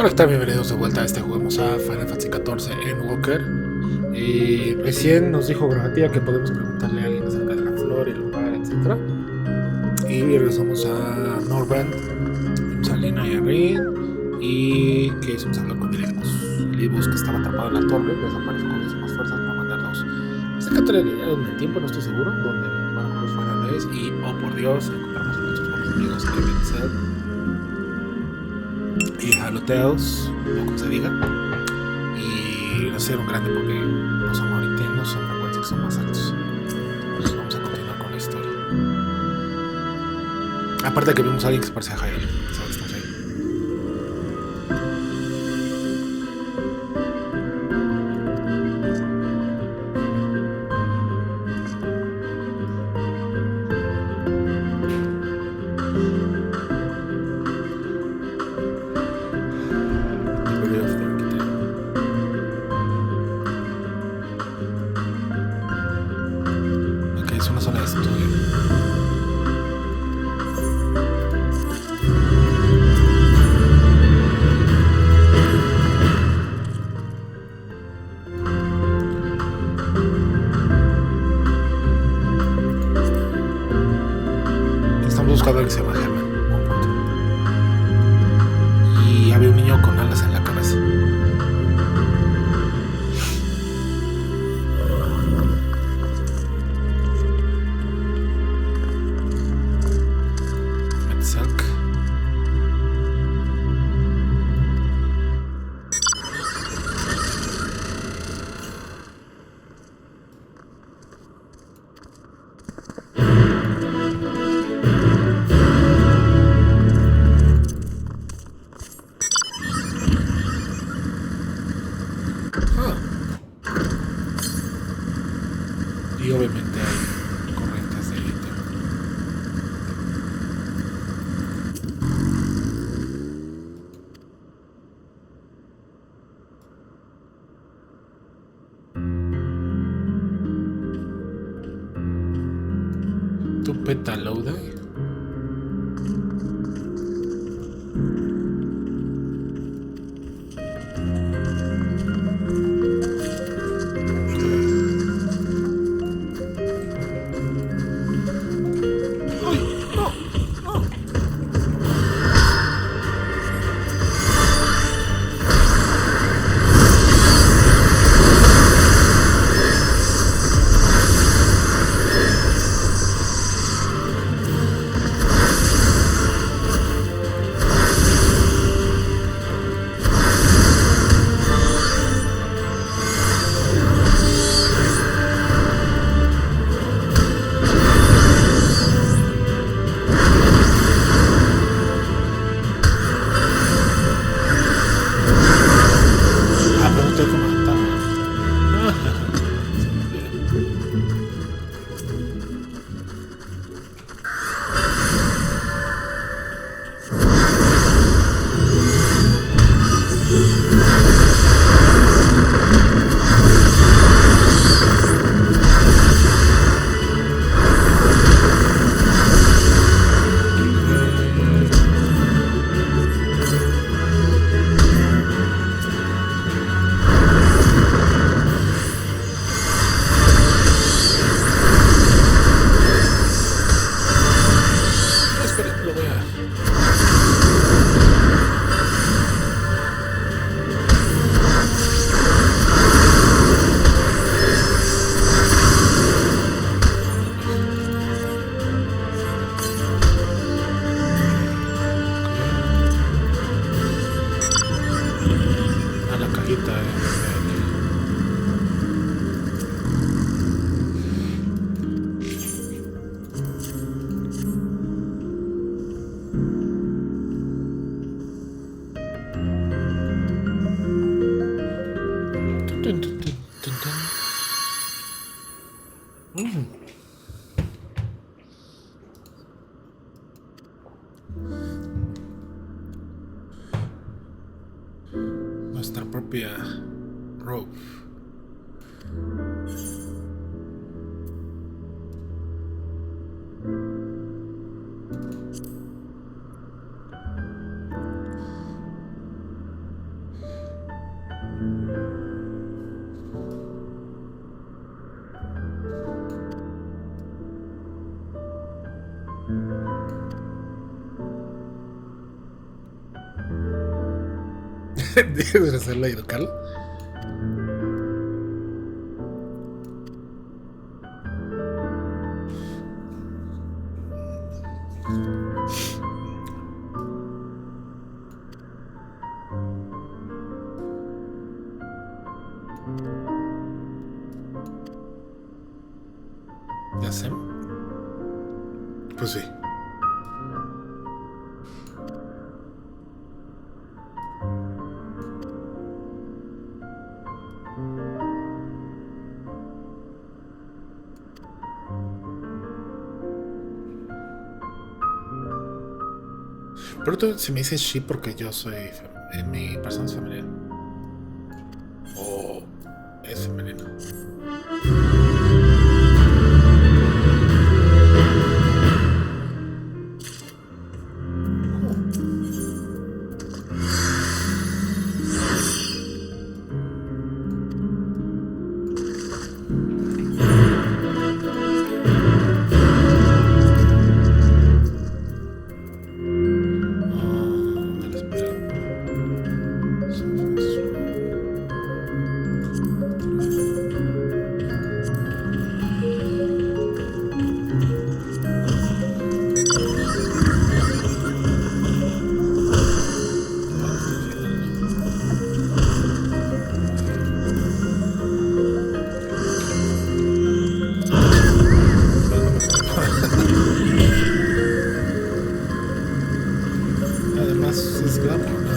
Hola, ¿qué tal? Bienvenidos de vuelta a Juguemos a Final Fantasy XIV Endwalker. Recién nos dijo Gramatia que podemos preguntarle a alguien acerca de la flor, el lugar, etc. Y regresamos a Norbrand. Vimos a Lina y a Rin. Y que hicimos hablar con Libus, que estaba atrapado en la torre, desapareció con las más fuerzas para mandarnos. Sé que en el tiempo, no estoy seguro, donde van con los finales. Y, oh por Dios, encontramos a nuestros buenos amigos Ebenezer y Haloteos, o como se diga, y lo hicieron grande porque los amoritianos son frecuentes que son más altos. Entonces vamos a continuar con la historia. Aparte que vimos a alguien que se parece a Jairo, ¿sabes? Estamos ahí. Ok, es una zona de estudio. Estamos buscando a alguien que se llama Herman. Y había un niño con alas en la cabeza. Metzelk. Y obviamente hay corrientes de litio. Tu petalouda. A la cajita nuestra propia rope. ¿Debes hacerla y educarla? ¿Ya sé? Pues sí. Pero tú, si me dices she porque yo soy mi persona es femenina. O es femenina. Además es glamour, ¿no?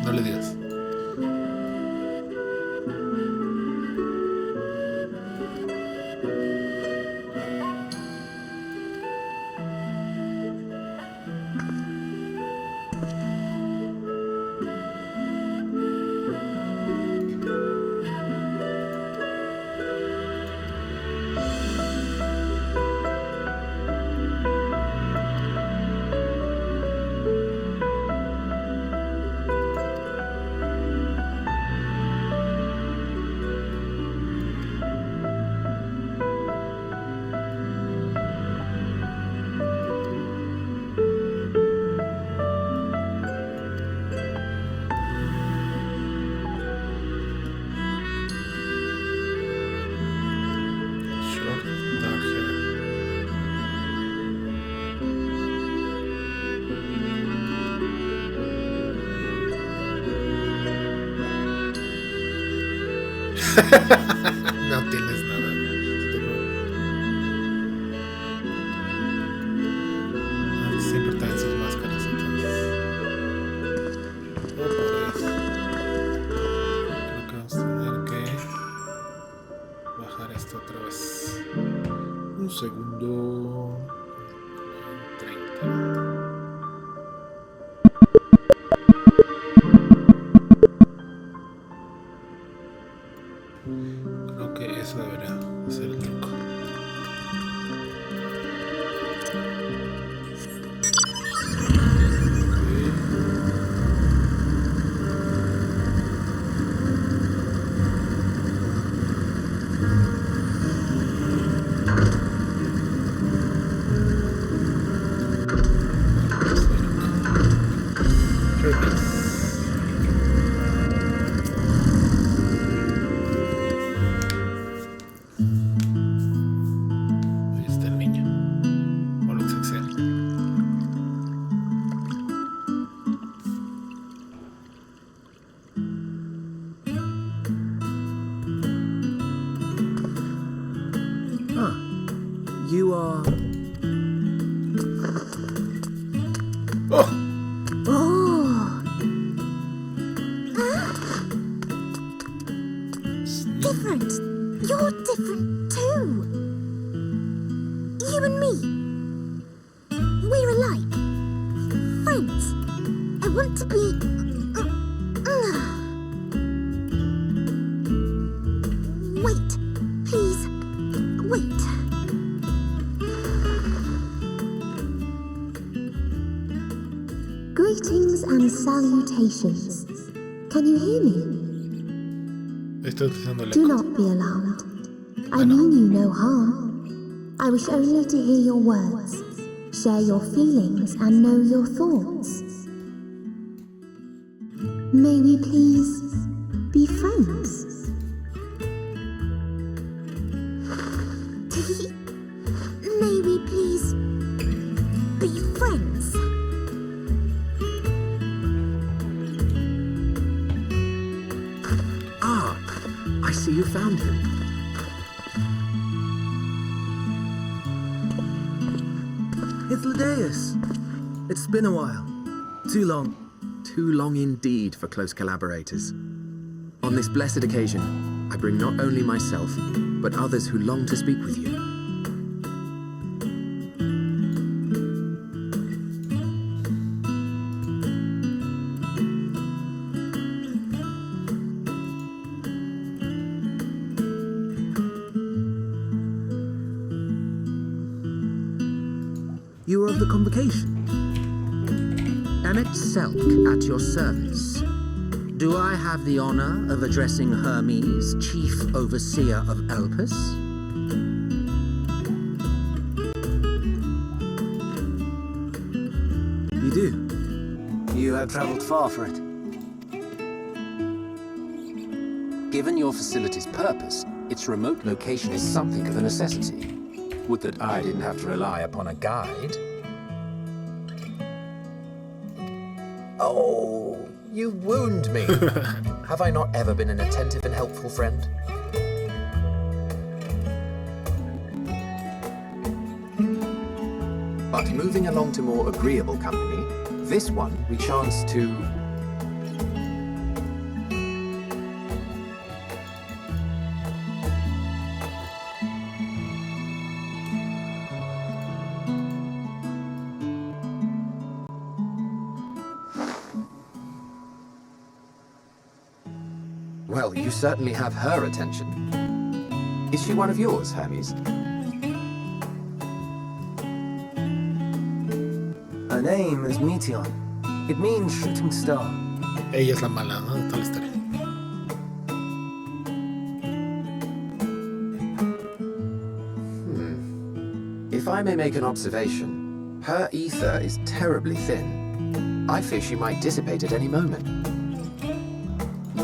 No le digas. No tienes nada. Siempre traen sus máscaras, entonces. Oh, por eso. Creo que vamos a tener que bajar esto otra vez. Un segundo. 30. Creo que eso debería ser el truco. Ahí está el niño. O lo que sea. You are... ¡Oh! want to be... Wait, please. Wait. Greetings and salutations. Can you hear me? Estoy utilizando el Do eco. not be alarmed. I mean you no harm. I wish only to hear your words, share your feelings, and know your thoughts. May we please be friends? May we please be friends? Ah, I see you found him. It's Ladeus. It's been a while. Too long. Too long indeed for close collaborators. On this blessed occasion, I bring not only myself, but others who long to speak with you. You are of the convocation. Emmet Selk at your service. Do I have the honor of addressing Hermes, Chief Overseer of Elpis? You do. You have traveled far for it. Given your facility's purpose, its remote location is something of a necessity. Would that I didn't have to rely upon a guide. Oh, you wound me. Have I not ever been an attentive and helpful friend? But moving along to more agreeable company, this one we chance to... Well, you certainly have her attention. Is she one of yours, Hermes? Her name is Meteon. It means shooting star. Ella es la mala, ¿no? De toda la historia. If I may make an observation, her ether is terribly thin. I fear she might dissipate at any moment.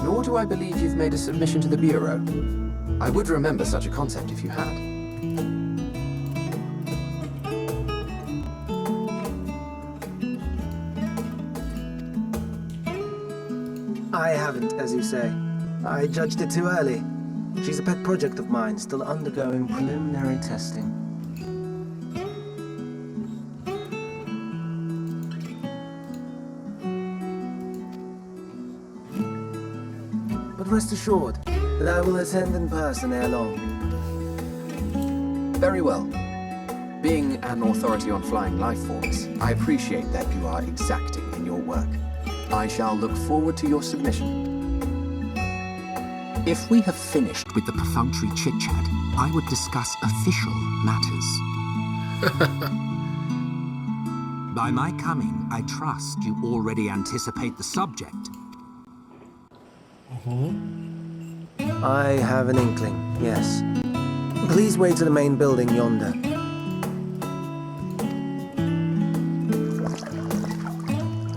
Nor do I believe you've made a submission to the Bureau. I would remember such a concept if you had. I haven't, as you say. I judged it too early. She's a pet project of mine, still undergoing preliminary testing. But rest assured that I will attend in person ere long. Very well. Being an authority on flying life forms, I appreciate that you are exacting in your work. I shall look forward to your submission. If we have finished with the perfunctory chit-chat, I would discuss official matters. By my coming, I trust you already anticipate the subject. I have an inkling, yes. Please wait to the main building yonder.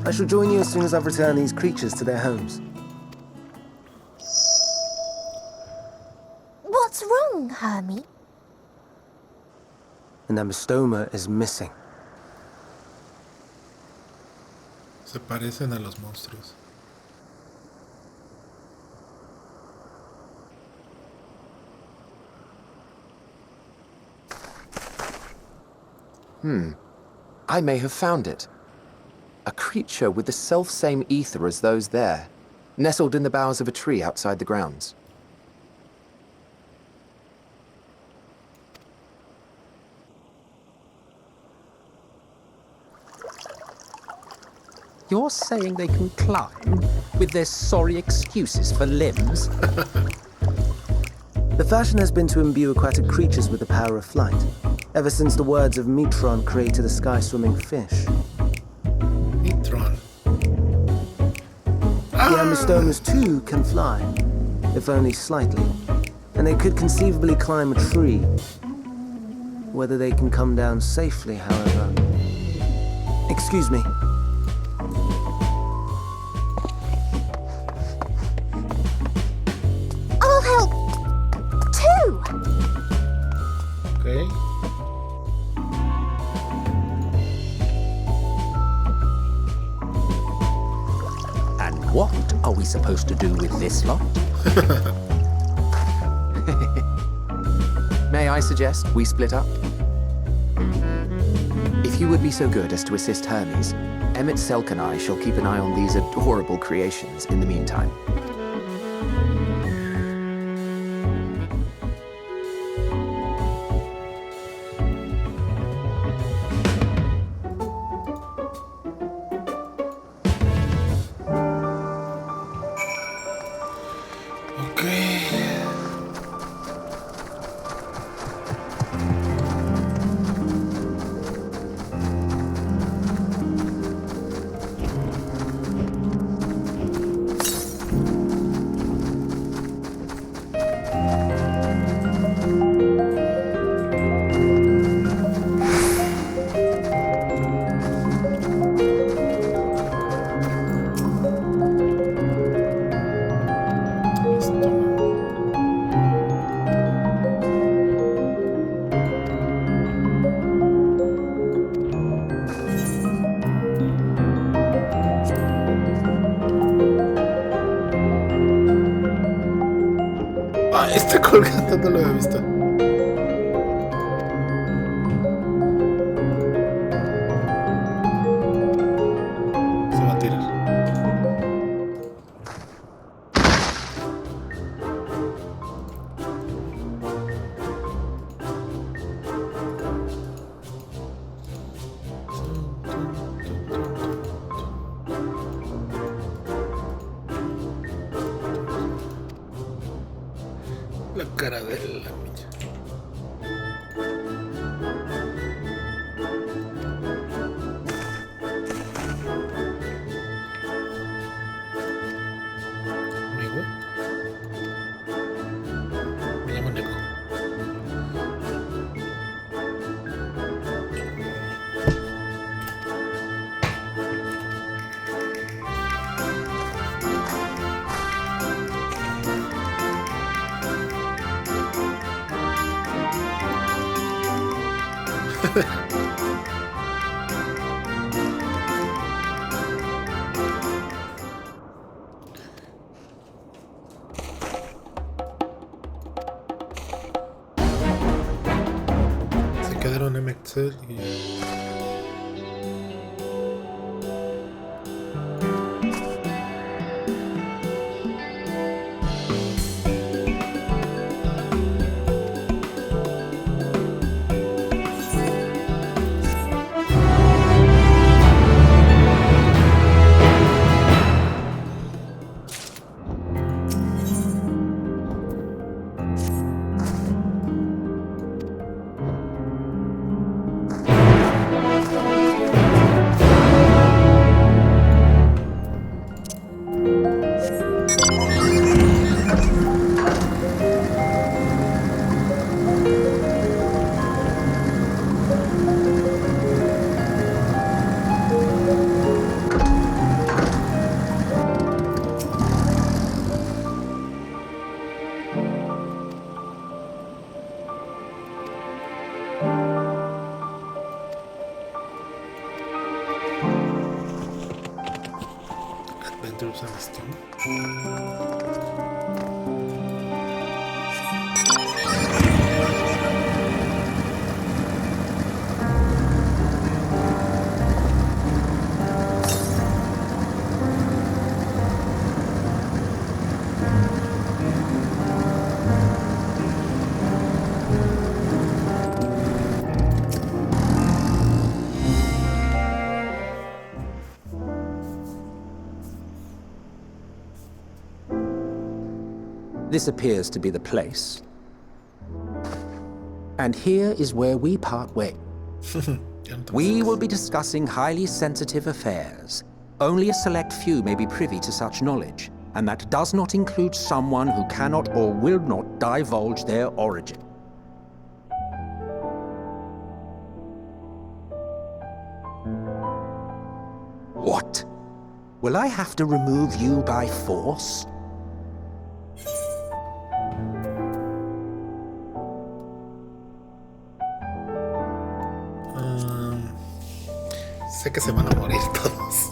I shall join you as soon as I've returned these creatures to their homes. What's wrong, Hermie? An amostoma is missing. Se parecen a los monstruos. I may have found it. A creature with the self-same ether as those there, nestled in the boughs of a tree outside the grounds. You're saying they can climb with their sorry excuses for limbs? The fashion has been to imbue aquatic creatures with the power of flight, ever since the words of Metron created a sky-swimming fish. Metron. The Ambistomas too can fly, if only slightly, and they could conceivably climb a tree. Whether they can come down safely, however... Excuse me. I'll help too. Okay. And what are we supposed to do with this lot? May I suggest we split up? If you would be so good as to assist Hermes, Emmett Selk and I shall keep an eye on these adorable creations in the meantime. Okay. Ah, está colgando, no lo había visto. Se va a tirar. La cara de la niña. Amigo. Me llamo Neko. Se quedaron en Excel y... Adventures and Steam. This appears to be the place. And here is where we part ways. We will be discussing highly sensitive affairs. Only a select few may be privy to such knowledge, and that does not include someone who cannot or will not divulge their origin. What? Will I have to remove you by force? Sé que se van a morir todos.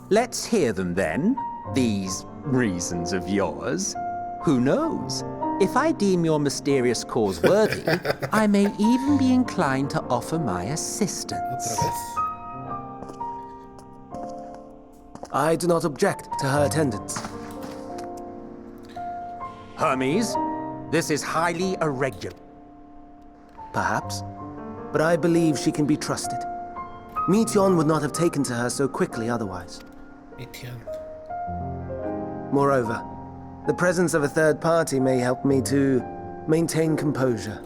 Let's hear them then, these reasons of yours. Who knows? If I deem your mysterious cause worthy, I may even be inclined to offer my assistance. Otra vez. I do not object to her attendance. Hermes, this is highly irregular. Perhaps. But I believe she can be trusted. Meteon would not have taken to her so quickly otherwise. Etienne. Moreover, the presence of a third party may help me to maintain composure.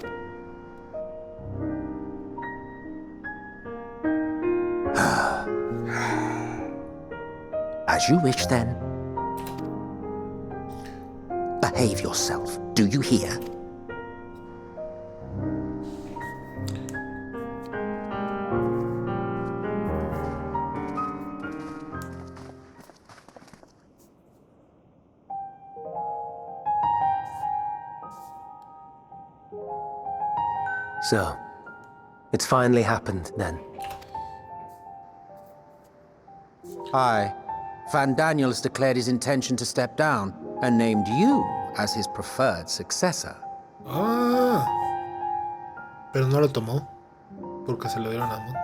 As you wish, then. Behave yourself, do you hear? So, it's finally happened, then. Aye. Van Daniel has declared his intention to step down and named you as his preferred successor. Ah. Pero no lo tomó. Porque se lo dieron a Amon.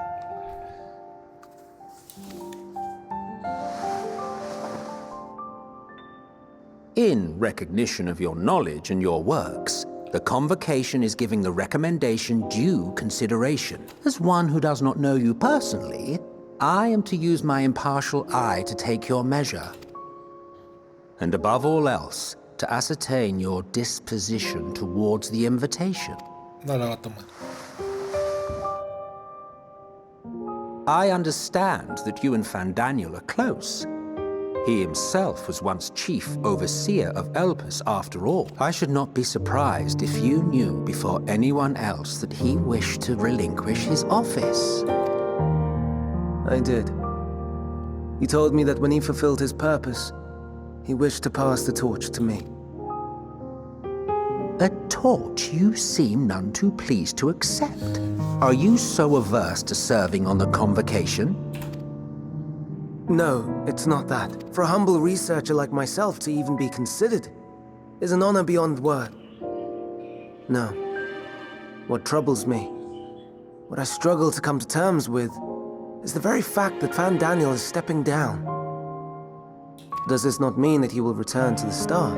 In recognition of your knowledge and your works, the Convocation is giving the recommendation due consideration. As one who does not know you personally, I am to use my impartial eye to take your measure. And above all else, to ascertain your disposition towards the invitation. No la va a tomar. I understand that you and Van Daniel are close. He himself was once chief overseer of Elpis after all. I should not be surprised if you knew before anyone else that he wished to relinquish his office. I did. He told me that when he fulfilled his purpose, he wished to pass the torch to me. A torch you seem none too pleased to accept. Are you so averse to serving on the Convocation? No, it's not that. For a humble researcher like myself to even be considered is an honor beyond word. No. What troubles me, what I struggle to come to terms with, is the very fact that Van Daniel is stepping down. Does this not mean that he will return to the Star?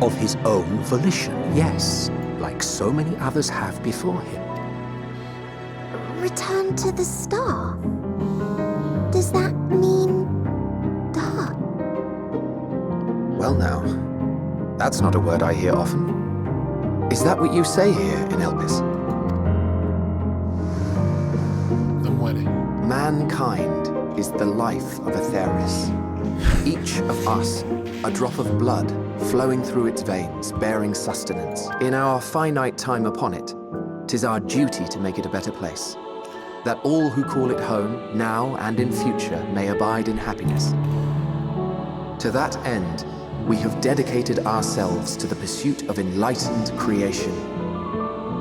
Of his own volition, yes, like so many others have before him. Return to the Star? Does that mean dark? Well now, that's not a word I hear often. Is that what you say here in Elpis? No muere. Mankind is the life of Atheris. Each of us, a drop of blood flowing through its veins, bearing sustenance. In our finite time upon it, 'tis our duty to make it a better place, that all who call it home, now and in future, may abide in happiness. To that end, we have dedicated ourselves to the pursuit of enlightened creation.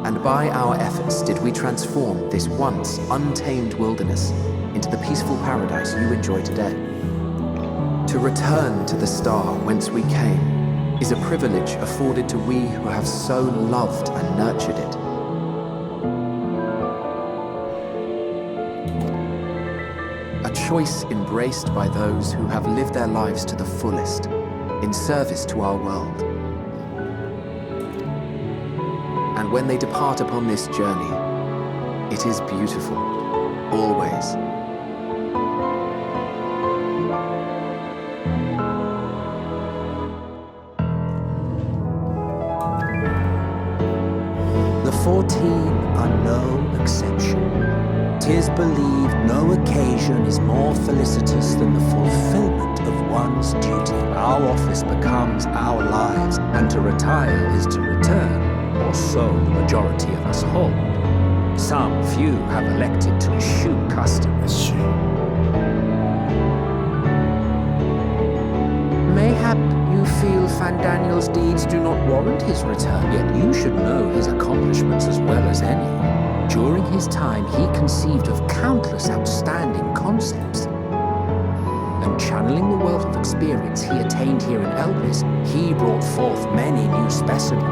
And by our efforts did we transform this once untamed wilderness into the peaceful paradise you enjoy today. To return to the star whence we came is a privilege afforded to we who have so loved and nurtured it. A choice embraced by those who have lived their lives to the fullest, in service to our world. And when they depart upon this journey, it is beautiful, always. The 14 are no exception. 'Tis believed no occasion is more felicitous than the fulfillment of one's duty. Our office becomes our lives, and to retire is to return, or so the majority of us hold. Some few have elected to eschew custom. Mayhap you feel Fandaniel's deeds do not warrant his return, yet you should know his accomplishments as well as any. During his time, he conceived of countless outstanding concepts. And channeling the wealth of experience he attained here in Elpis, he brought forth many new specimens.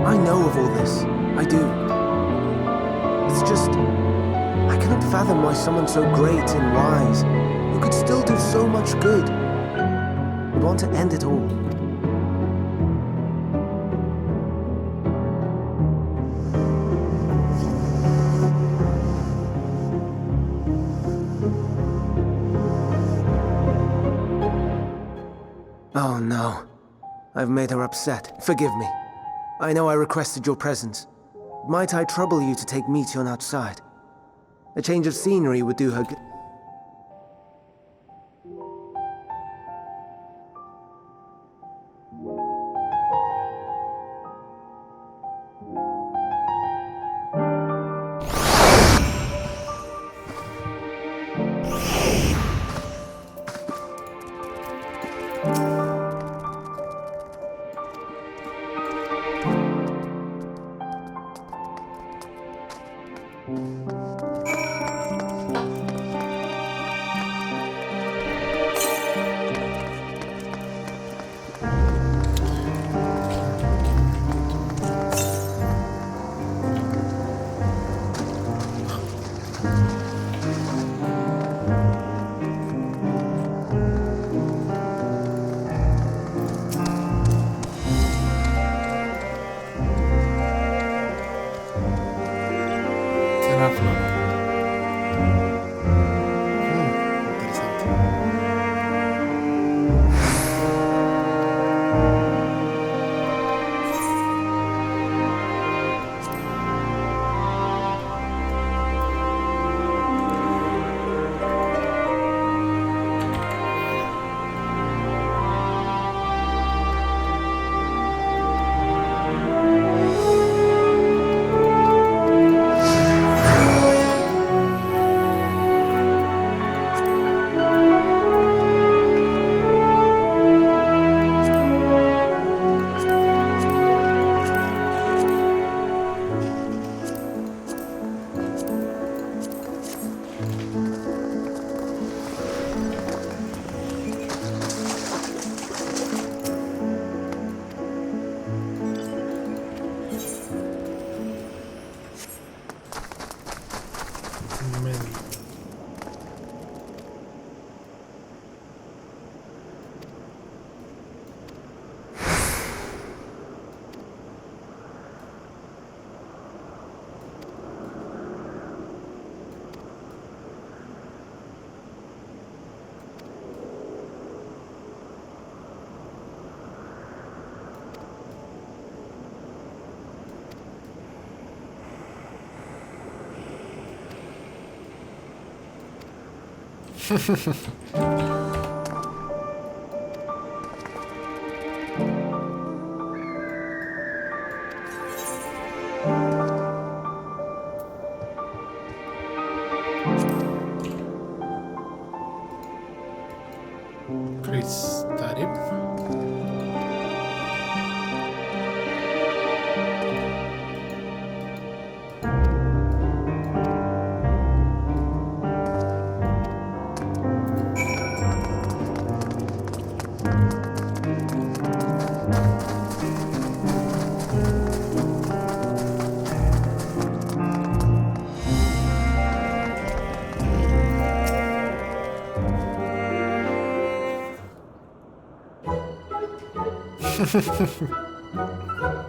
I know of all this. I do. It's just, I cannot fathom why someone so great and wise, who could still do so much good, would want to end it all. Oh no. I've made her upset. Forgive me. I know I requested your presence. Might I trouble you to take Meteon outside? A change of scenery would do her good.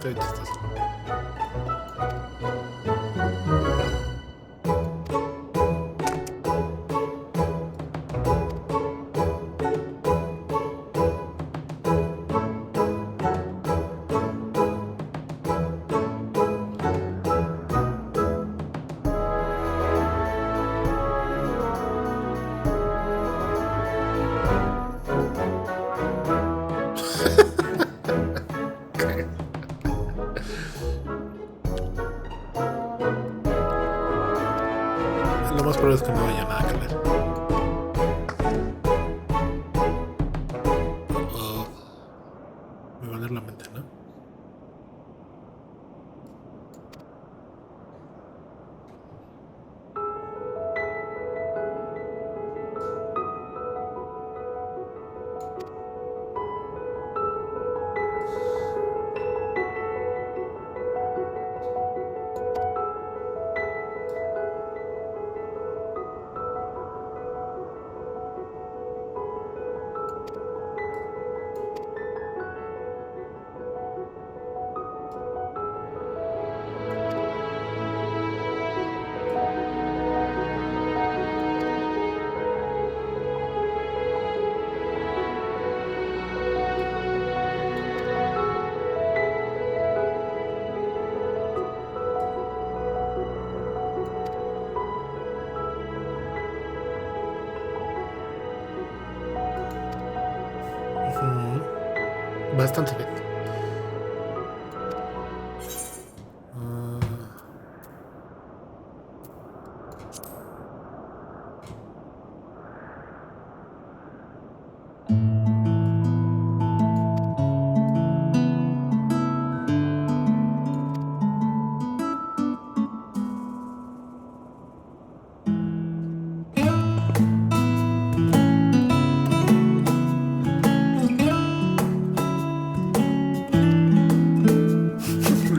Qué chistoso. Lo más probable es que no haya nada que leer. Me va a leer la mente, ¿no? Bastante bien.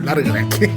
Larga de aquí.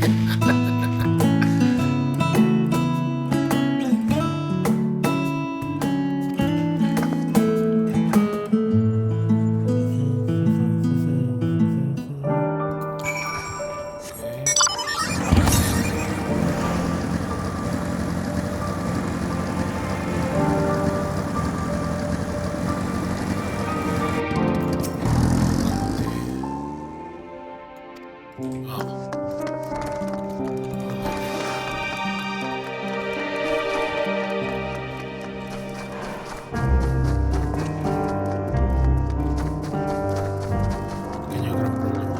Pequeño gran problema.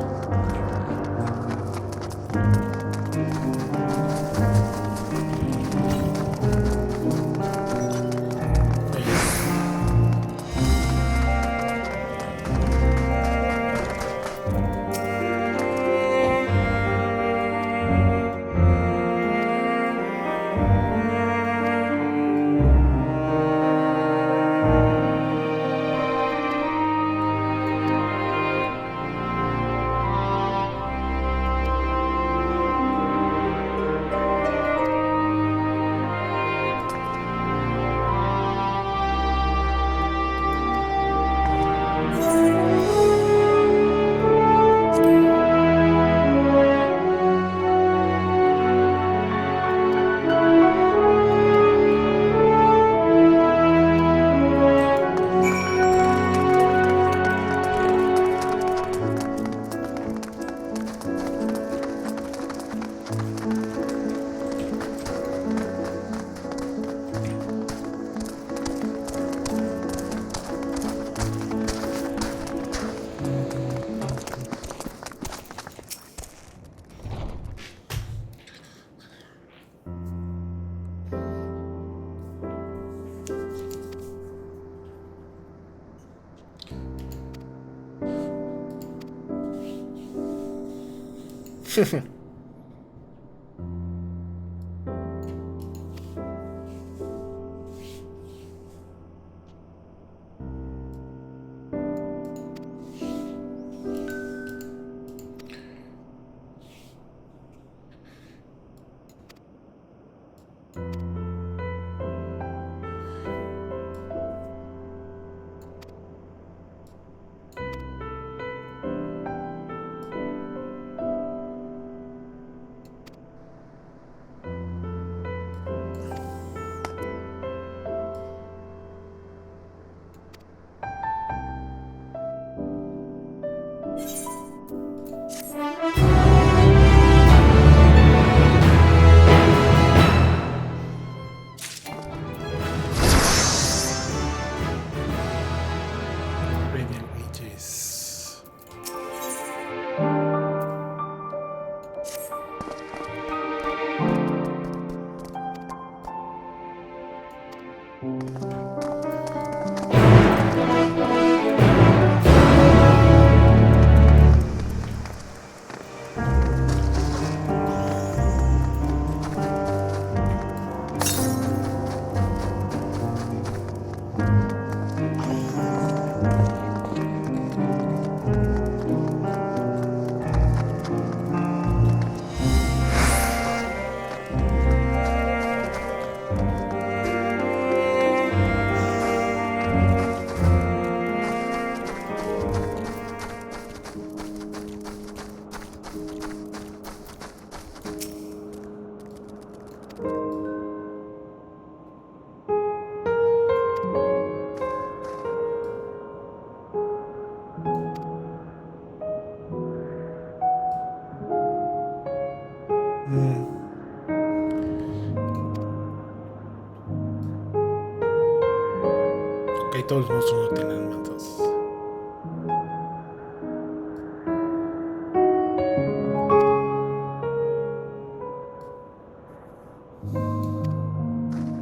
todos los monstruos no tienen alma, entonces.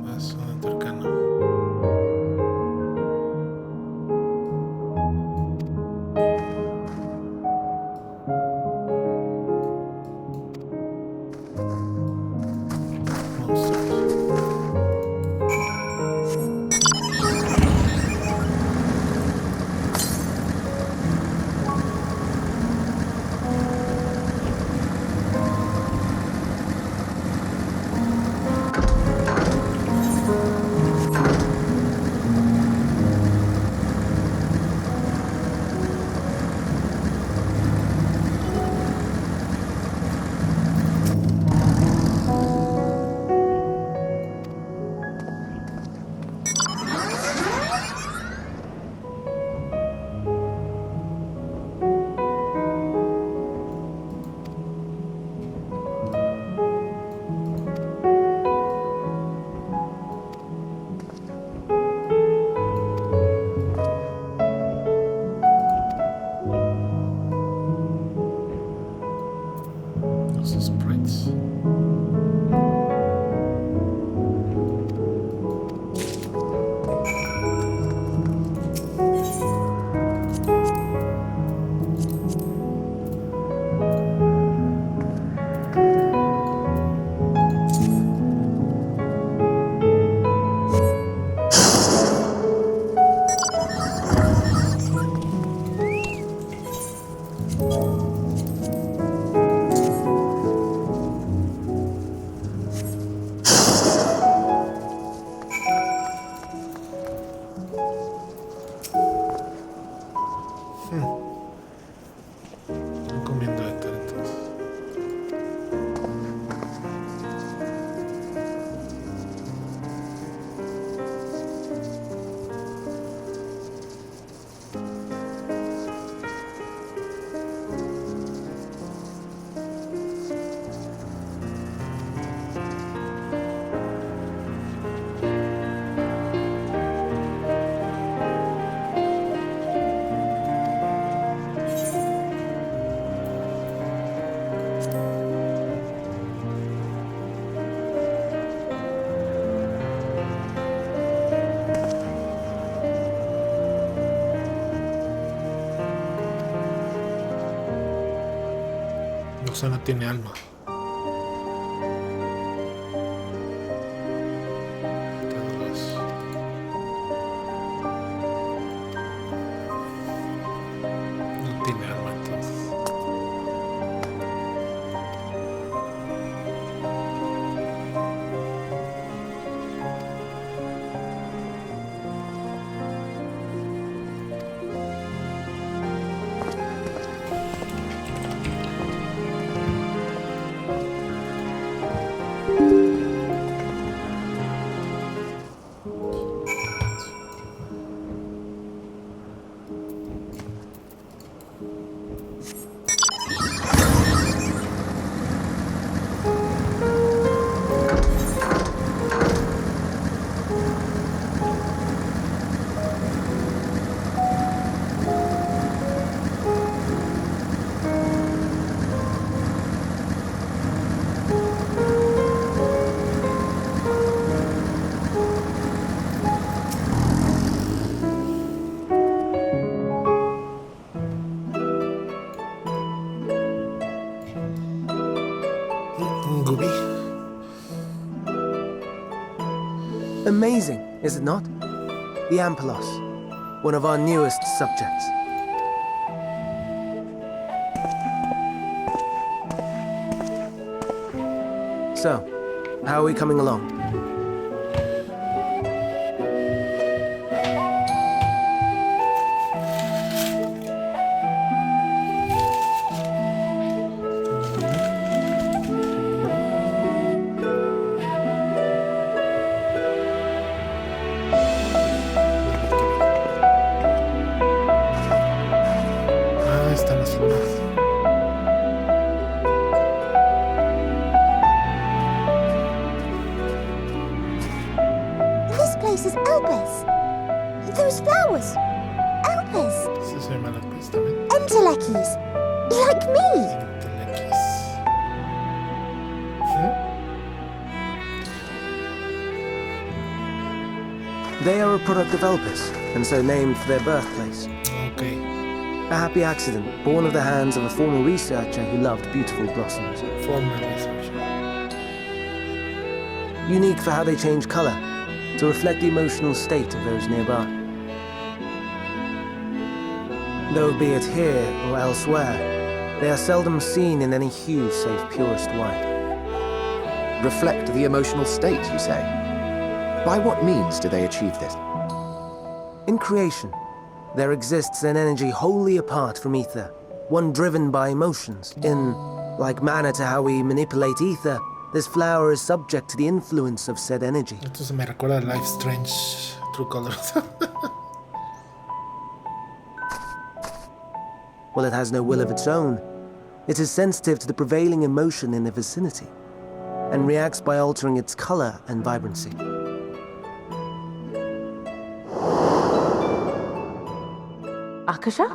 Más un cercano. Los sprites. Estoy comiendo Héctor, entonces. O sea, no tiene alma. No tiene alma, entonces. Gooby. Amazing, is it not? The Ampelos, one of our newest subjects. So, how are we coming along? Ah, están las flores. This place is Elpis. Those flowers. Entelekis. Like me. Entelekis. They are a product of Elpis, and so named for their birthplace. Ok. A happy accident, born of the hands of a former researcher who loved beautiful blossoms. Formal research. Unique for how they change color, to reflect the emotional state of those nearby. Though be it here or elsewhere, they are seldom seen in any hue save purest white. Reflect the emotional state, you say? By what means do they achieve this? In creation, there exists an energy wholly apart from ether, one driven by emotions. In like manner to how we manipulate ether, this flower is subject to the influence of said energy. Entonces me recuerda a Life Strange True Colors. While it has no will of its own, it is sensitive to the prevailing emotion in the vicinity, and reacts by altering its color and vibrancy. Akasha?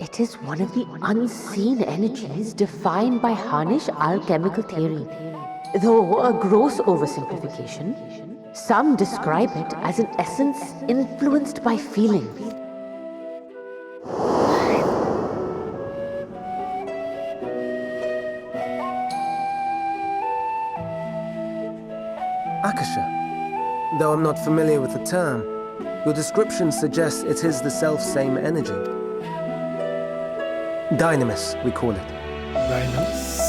It is one of the unseen energies defined by Harnish alchemical theory. Though a gross oversimplification, some describe it as an essence influenced by feelings. Akasha. Though I'm not familiar with the term, your description suggests it is the self-same energy. Dynamis, we call it. Dynamis.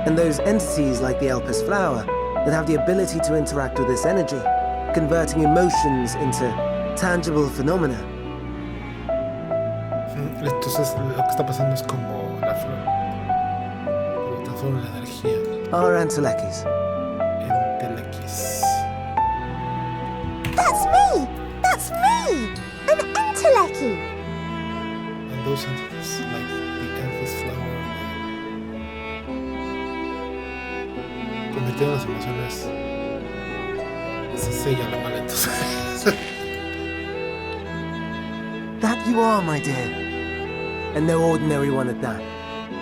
And those entities like the Elpis flower that have the ability to interact with this energy, converting emotions into tangible phenomena. Entonces lo que está pasando es como la flor. Lo transforma en energía. Are Entelekis. Entelekis. That's me! That's me! An Enteleki! And those entities, like the Elpis flower, convirtieron las emociones. Se sella la mala entonces. That you are, my dear. And no ordinary one at that,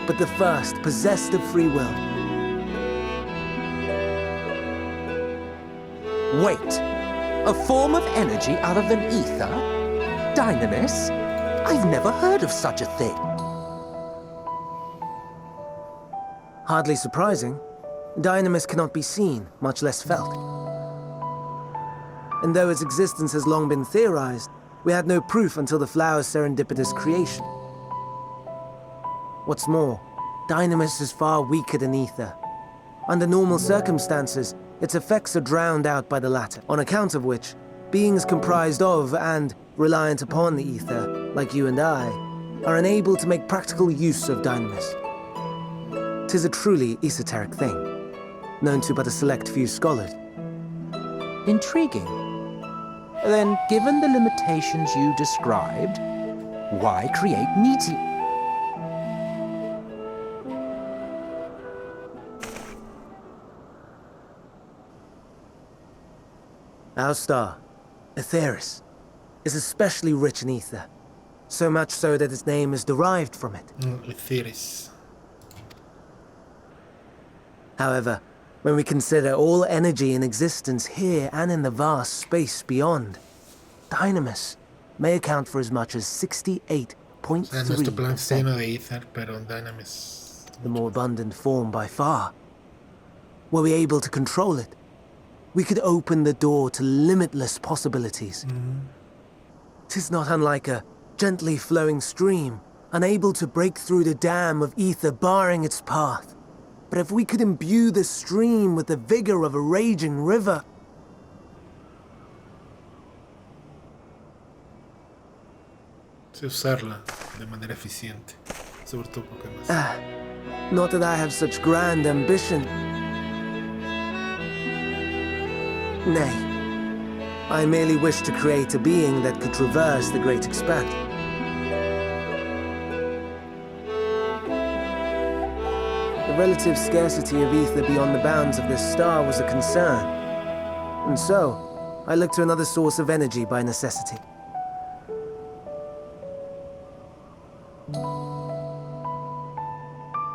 but the first possessed of free will. Wait, a form of energy other than ether? Dynamis? I've never heard of such a thing. Hardly surprising, Dynamis cannot be seen, much less felt. And though its existence has long been theorized, we had no proof until the flower's serendipitous creation. What's more, Dynamis is far weaker than ether. Under normal circumstances, its effects are drowned out by the latter, on account of which, beings comprised of and reliant upon the ether, like you and I, are unable to make practical use of Dynamis. 'Tis a truly esoteric thing, known to but a select few scholars. Intriguing. Then, given the limitations you described, why create meteor? Our star, Aetheris, is especially rich in ether, so much so that its name is derived from it. Etheris. However, when we consider all energy in existence here and in the vast space beyond, Dynamis may account for as much as 68.3%. Nuestro plan está lleno de ether, pero Dynamis. The more abundant form by far. Were we able to control it, we could open the door to limitless possibilities. 'Tis not unlike a gently flowing stream, unable to break through the dam of ether barring its path. But if we could imbue the stream with the vigor of a raging river, Sí, usarla de manera eficiente. Sobre todo porque más. not that I have such grand ambition. Nay, I merely wish to create a being that could traverse the great expanse. The relative scarcity of ether beyond the bounds of this star was a concern. And so, I looked to another source of energy by necessity.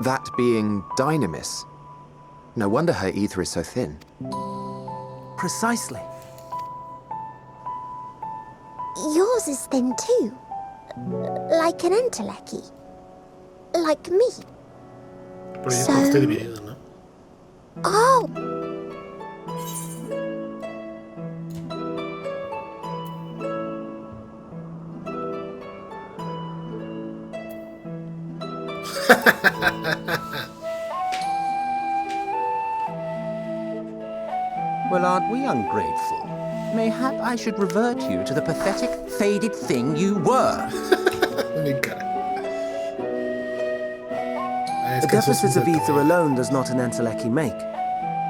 That being Dynamis. No wonder her ether is so thin. Precisely. Yours is thin too. Like an entelechy. Like me. Pero yo creo que estoy dividido, ¿no? Oh! Well, aren't we ungrateful? Mayhap I should revert you to the pathetic, faded thing you were. Mi cara. Es A que eso es deficit un of ether detalle. alone does not an entelechy make.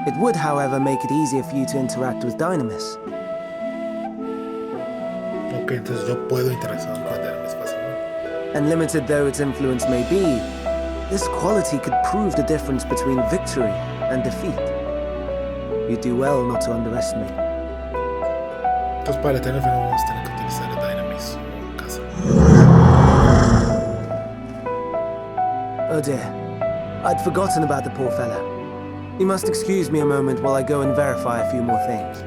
It would, however, make it easier for you to interact with Dynamis. Ok, entonces yo puedo interaccionar con Dynamis fácilmente. And limited though its influence may be, this quality could prove the difference between victory and defeat. You do well not to underestimate. Entonces para tener fin vamos a tener que utilizar el Dynamis o casa. Oh dear. I'd forgotten about the poor fella. You must excuse me a moment while I go and verify a few more things.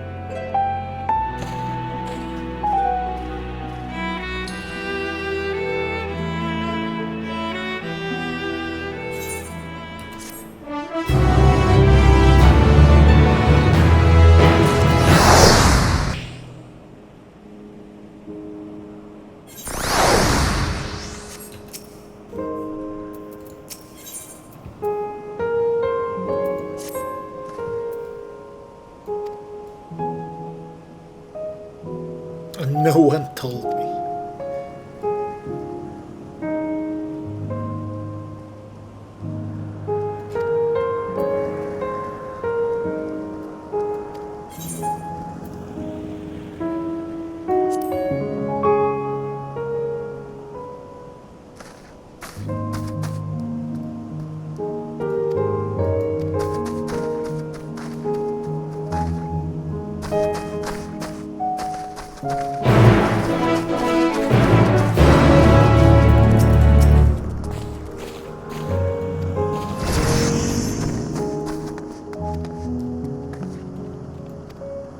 No one told me.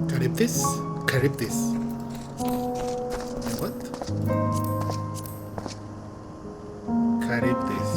Charybdis? Charybdis. What? Charybdis.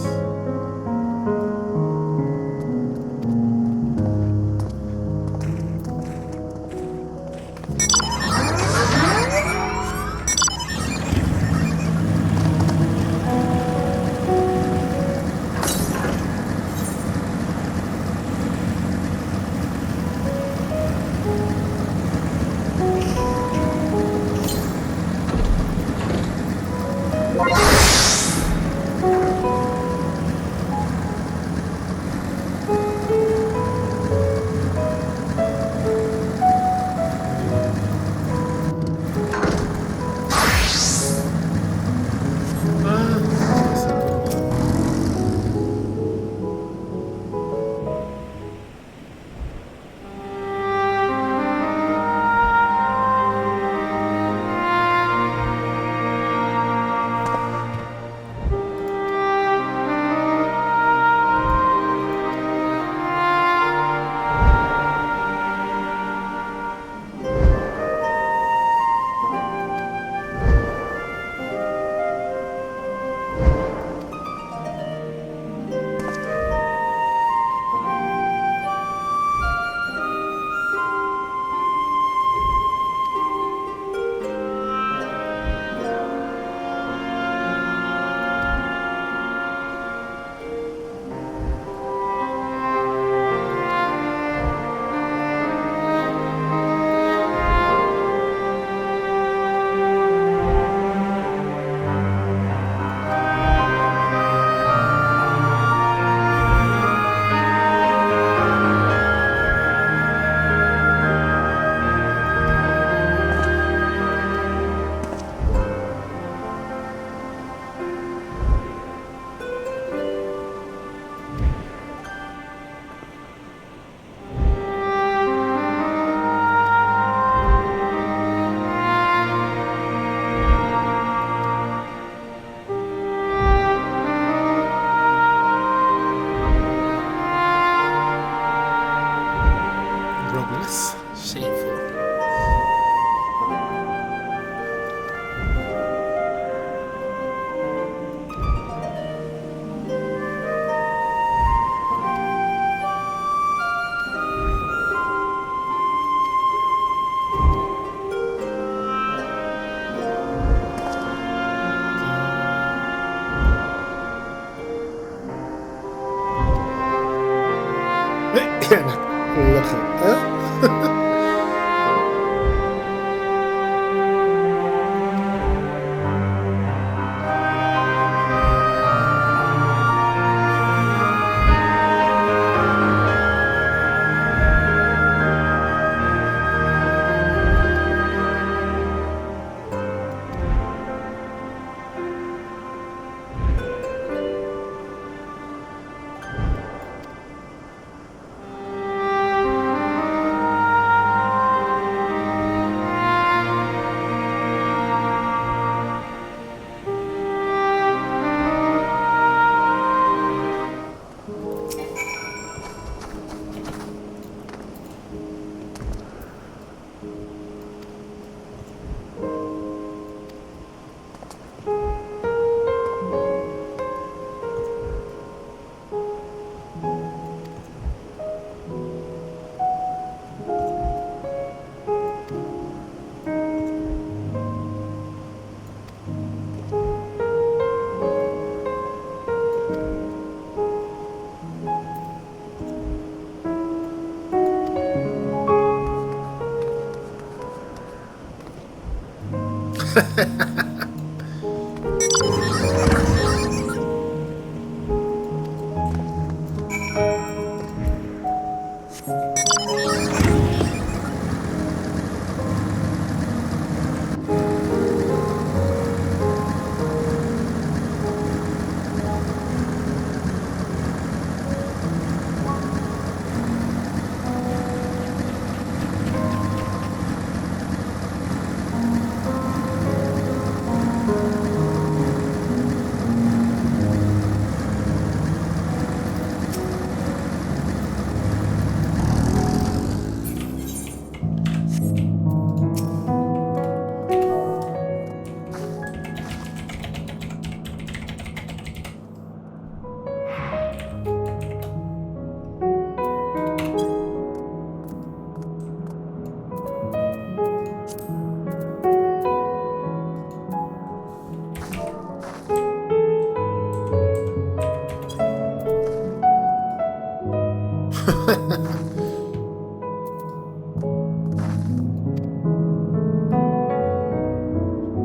كأنك لخ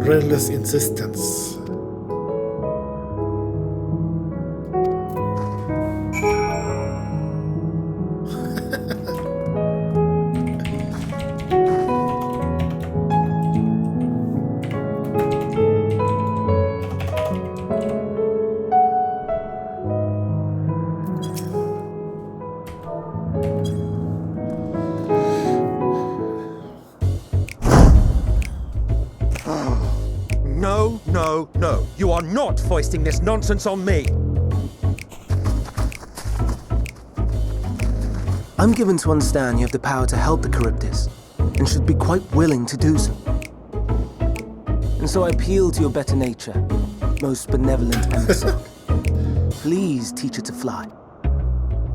Relentless insistence. No, no, no. You are not foisting this nonsense on me. I'm given to understand you have the power to help the Charybdis, and should be quite willing to do so. And so I appeal to your better nature, most benevolent emissary. Please teach her to fly.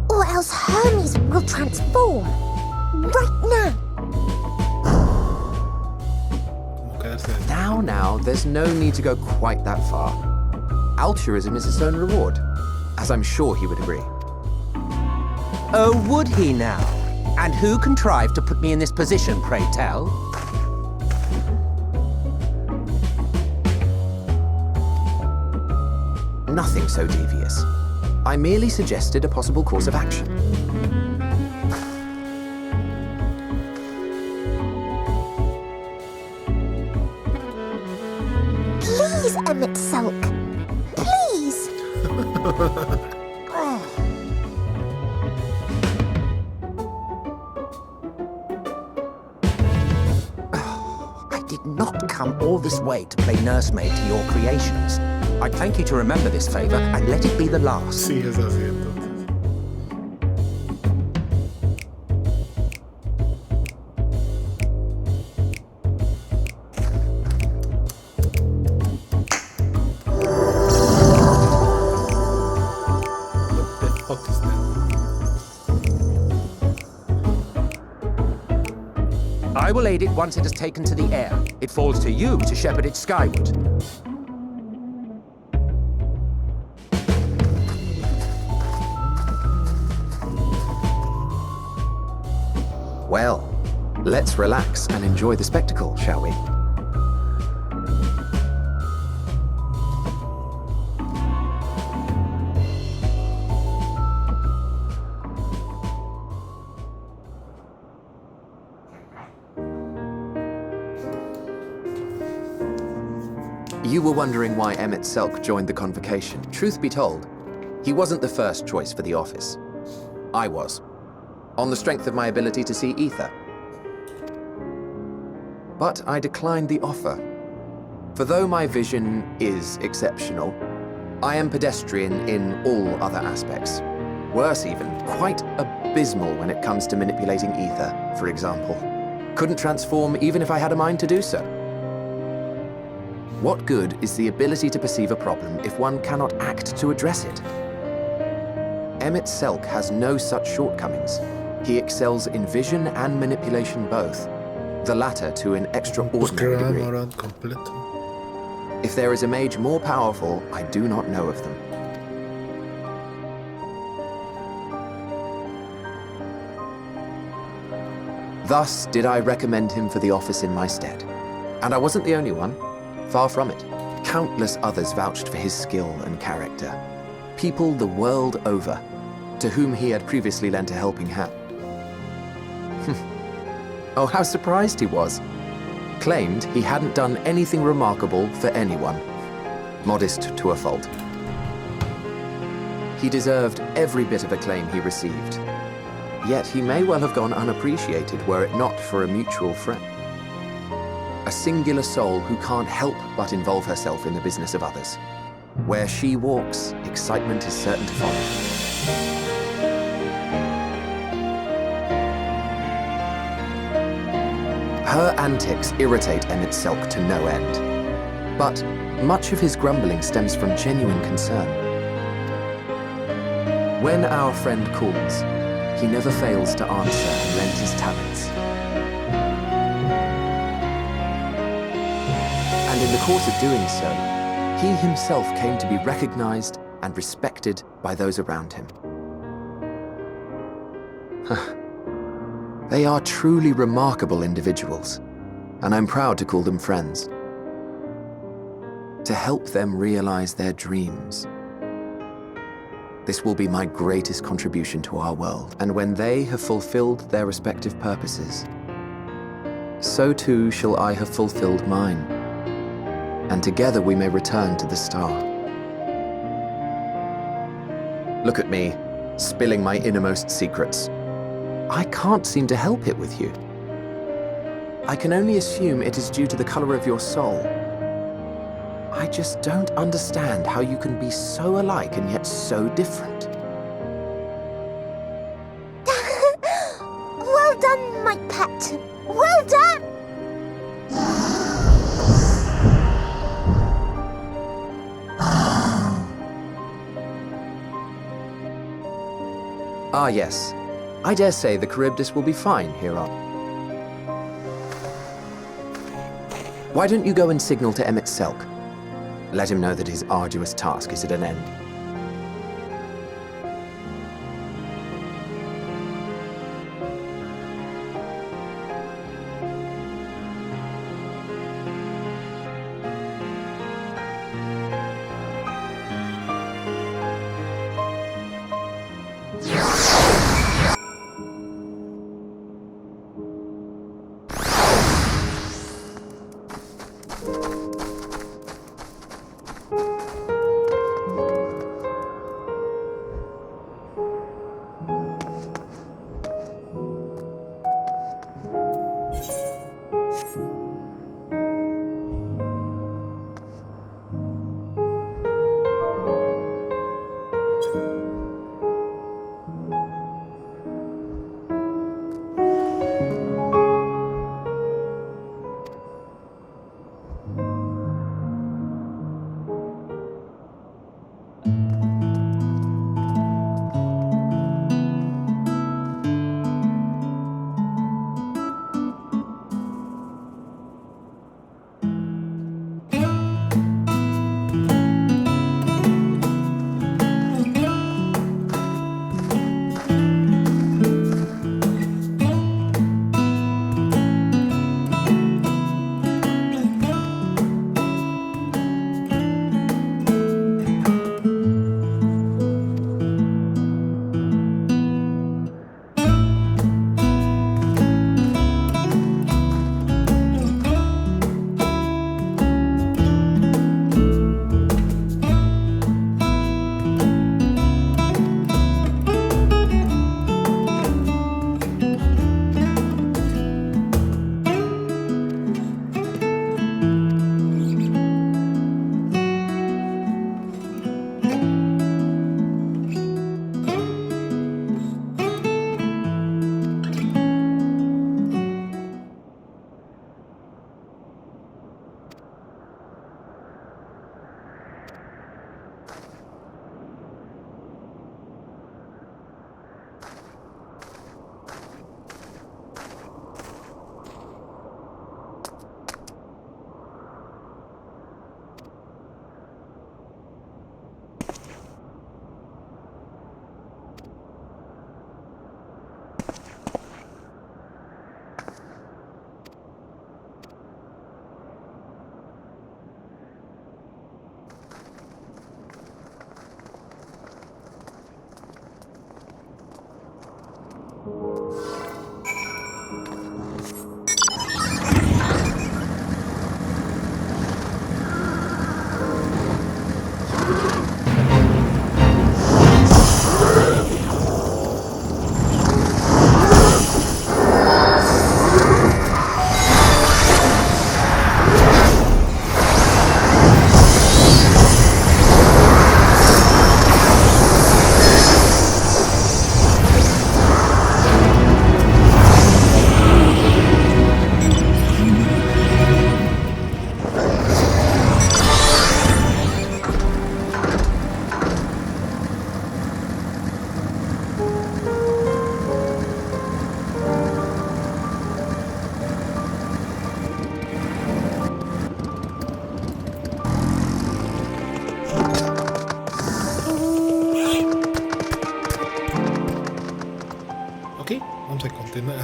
Or else Hermes will transform. Right now. Now, there's no need to go quite that far. Altruism is its own reward, as I'm sure he would agree. Oh, would he now? And who contrived to put me in this position, pray tell? Nothing so devious. I merely suggested a possible course of action. Please, Emmett Sulk. Please. I did not come all this way to play nursemaid to your creations. I'd thank you to remember this favor and let it be the last. Sí, es así entonces. What the fuck is that? I will aid it once it has taken to the air. It falls to you to shepherd it skyward. Let's relax and enjoy the spectacle, shall we? You were wondering why Emmett Selk joined the convocation. Truth be told, he wasn't the first choice for the office. I was, on the strength of my ability to see ether. But I declined the offer. For though my vision is exceptional, I am pedestrian in all other aspects. Worse even, quite abysmal when it comes to manipulating ether, for example. Couldn't transform even if I had a mind to do so. What good is the ability to perceive a problem if one cannot act to address it? Emmett Selk has no such shortcomings. He excels in vision and manipulation both, the latter to an extraordinary degree. Around completo. If there is a mage more powerful, I do not know of them. Thus did I recommend him for the office in my stead. And I wasn't the only one. Far from it. Countless others vouched for his skill and character. People the world over, to whom he had previously lent a helping hand. Oh, how surprised he was. Claimed he hadn't done anything remarkable for anyone. Modest to a fault. He deserved every bit of acclaim he received. Yet he may well have gone unappreciated were it not for a mutual friend. A singular soul who can't help but involve herself in the business of others. Where she walks, excitement is certain to follow. Her antics irritate Emmett Selk to no end. But much of his grumbling stems from genuine concern. When our friend calls, he never fails to answer and lend his talents. And in the course of doing so, he himself came to be recognized and respected by those around him. They are truly remarkable individuals, and I'm proud to call them friends. To help them realize their dreams. This will be my greatest contribution to our world, and when they have fulfilled their respective purposes, so too shall I have fulfilled mine. And together we may return to the star. Look at me, spilling my innermost secrets. I can't seem to help it with you. I can only assume it is due to the color of your soul. I just don't understand how you can be so alike and yet so different. Well done, my pet. Well done! Ah, yes. I dare say the Charybdis will be fine here on. Why don't you go and signal to Emmett Selk? Let him know that his arduous task is at an end.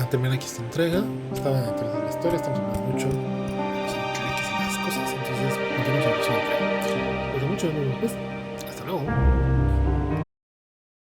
terminar aquí esta entrega. Estaba interesante la historia, estamos hablando mucho de los clics y las cosas. Entonces, continuamos a la próxima entrega. Pues mucho, pues, hasta luego.